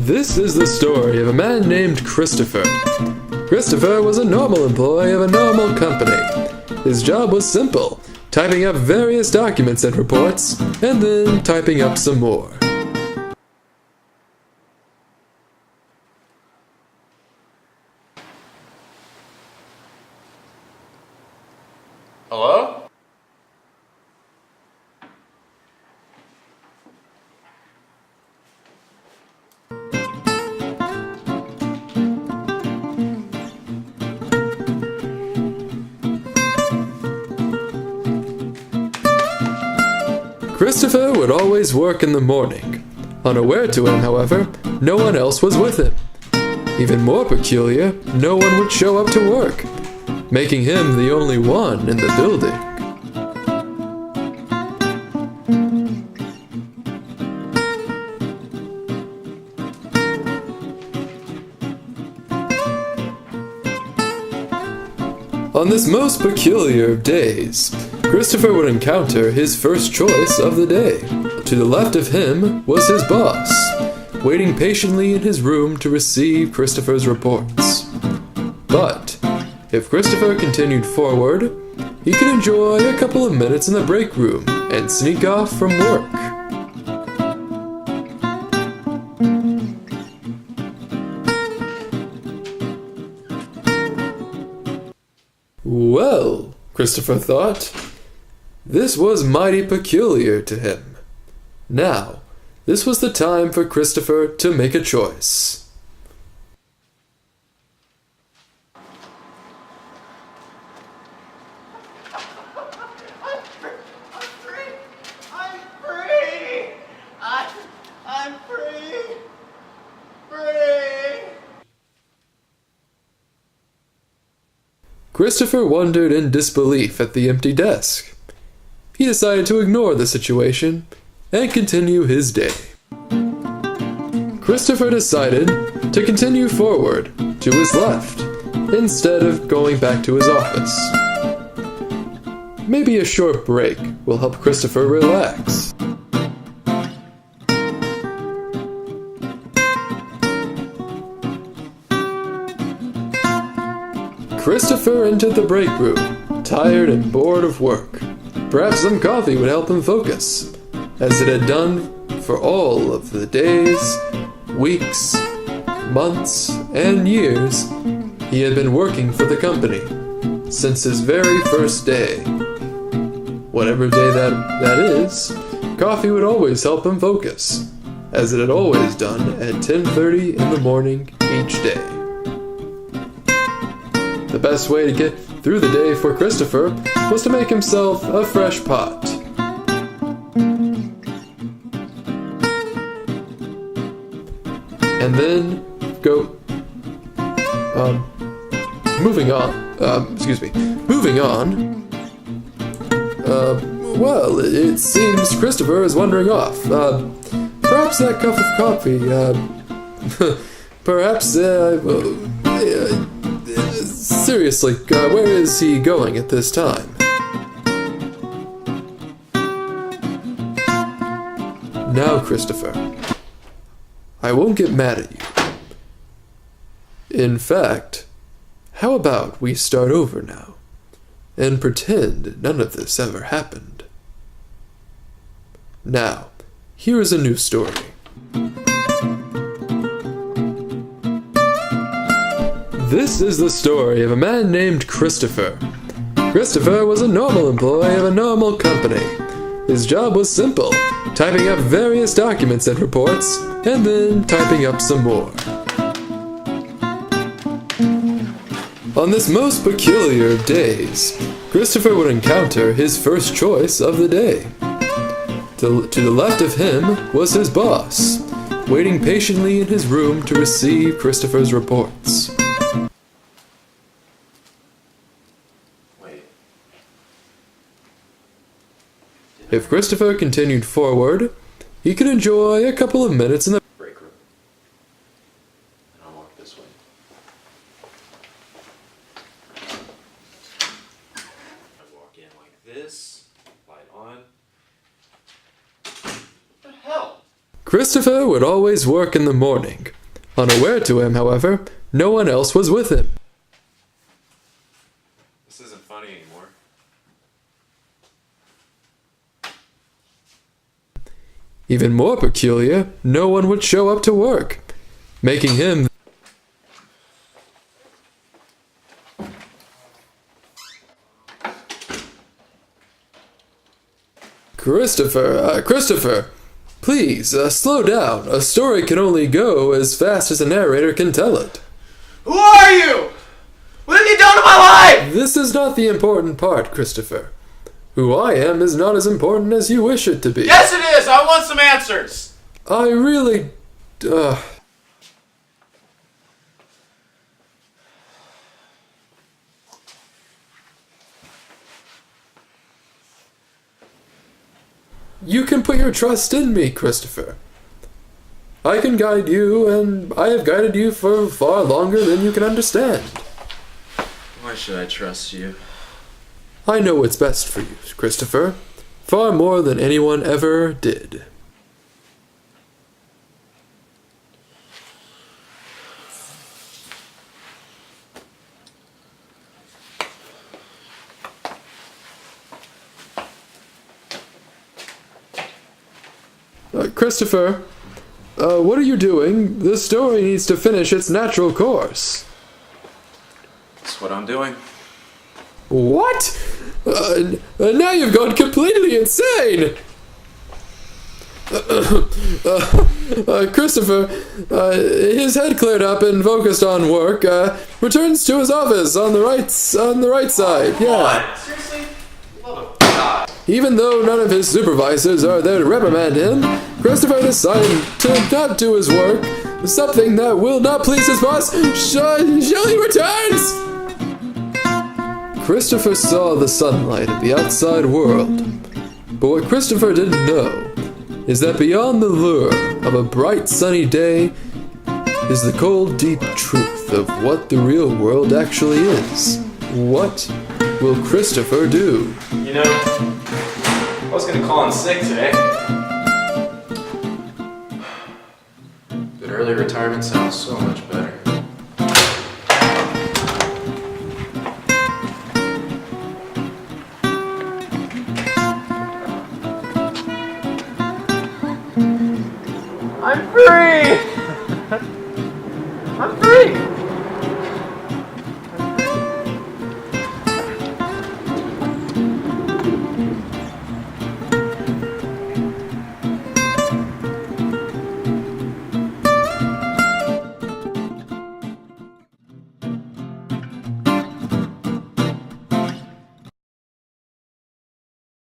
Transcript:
This is the story of a man named Christopher. Christopher was a normal employee of a normal company. His job was simple, typing up various documents and reports, and then typing up some more. Hello? Christopher would always work in the morning. Unaware to him, however, no one else was with him. Even more peculiar, no one would show up to work, making him the only one in the building. On this most peculiar of days, Christopher would encounter his first choice of the day. To the left of him was his boss, waiting patiently in his room to receive Christopher's reports. But if Christopher continued forward, he could enjoy a couple of minutes in the break room and sneak off from work. Well, Christopher thought, this was mighty peculiar to him. Now, this was the time for Christopher to make a choice. I'm free! Christopher wondered in disbelief at the empty desk. He decided to ignore the situation and continue his day. Christopher decided to continue forward to his left instead of going back to his office. Maybe a short break will help Christopher relax. Christopher entered the break room, tired and bored of work. Perhaps some coffee would help him focus, as it had done for all of the days, weeks, months, and years he had been working for the company, since his very first day. Whatever day that is, coffee would always help him focus, as it had always done at 10:30 in the morning each day. The best way to get through the day for Christopher was to make himself a fresh pot. And then moving on. Well, it seems Christopher is wandering off. Perhaps that cup of coffee, seriously, where is he going at this time? Now, Christopher, I won't get mad at you. In fact, how about we start over now and pretend none of this ever happened? Now, here is a new story. This is the story of a man named Christopher. Christopher was a normal employee of a normal company. His job was simple, typing up various documents and reports, and then typing up some more. On this most peculiar of days, Christopher would encounter his first choice of the day. To the left of him was his boss, waiting patiently in his room to receive Christopher's reports. If Christopher continued forward, he could enjoy a couple of minutes in the Break room. And I'll walk this way. I walk in like this, light on. What the hell? Christopher would always work in the morning. Unaware to him, however, no one else was with him. This isn't funny anymore. Even more peculiar, no one would show up to work, making him Christopher, please, slow down. A story can only go as fast as a narrator can tell it. Who are you? What have you done to my life? This is not the important part, Christopher. Who I am is not as important as you wish it to be. Yes, it is. I want some answers. I really... You can put your trust in me, Christopher. I can guide you, and I have guided you for far longer than you can understand. Why should I trust you? I know what's best for you, Christopher, far more than anyone ever did. Christopher, what are you doing? This story needs to finish its natural course. That's what I'm doing. What? Now you've gone completely insane! Christopher, his head cleared up and focused on work, returns to his office on the right side, yeah. What? Seriously? Love of God. Even though none of his supervisors are there to reprimand him, Christopher decided to not do his work, something that will not please his boss. Shelley returns! Christopher saw the sunlight of the outside world, but what Christopher didn't know is that beyond the lure of a bright sunny day is the cold deep truth of what the real world actually is. What will Christopher do? You know, I was gonna call in sick today. But early retirement sounds so much better. I'm free! I'm free!